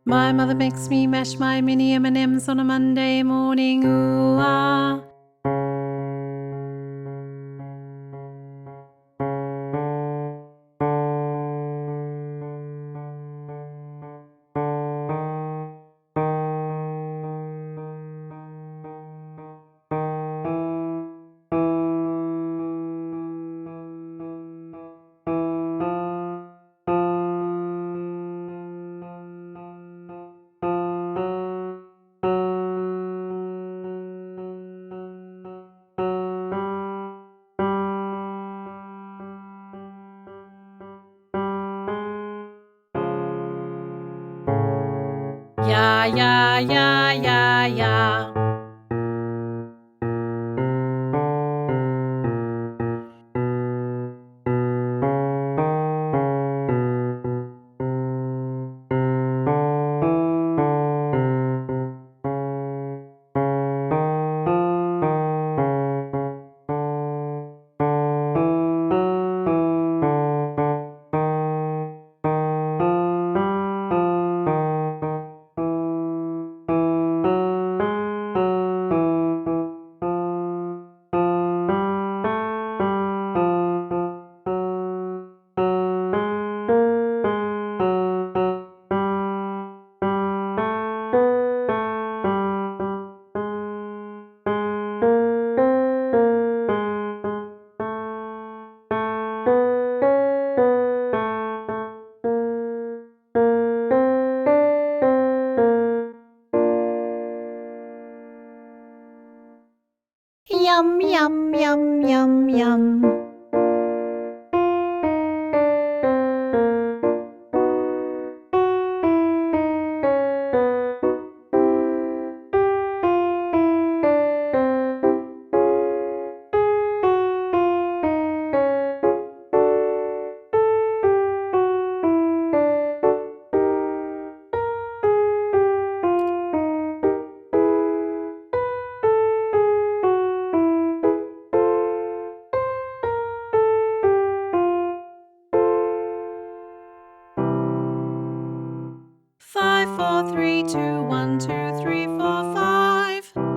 My mother makes me mash my mini M&Ms on a Monday morning. Ooh ah. Ja, ja, ja, ja, ja. Yum, yum, yum, yum, yum. Five, four, three, two, one, two, three, four, five. Ooh.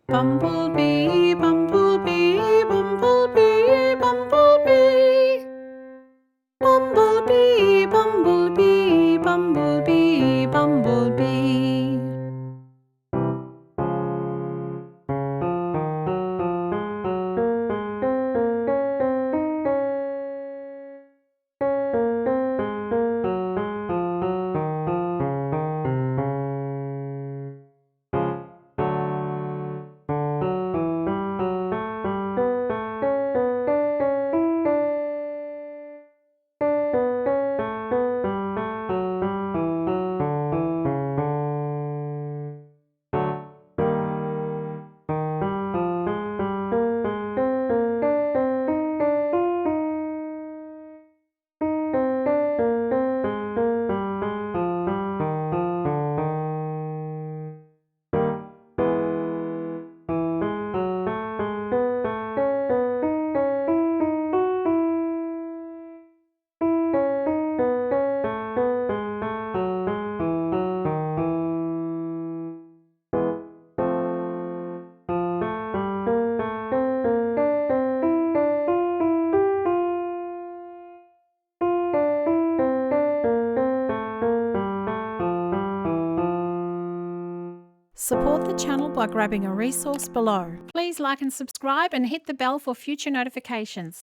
Bumblebee, bumblebee, bumblebee, bumblebee. Bumblebee, bumblebee, bumblebee, bumblebee. Support the channel by grabbing a resource below. Please like and subscribe and hit the bell for future notifications.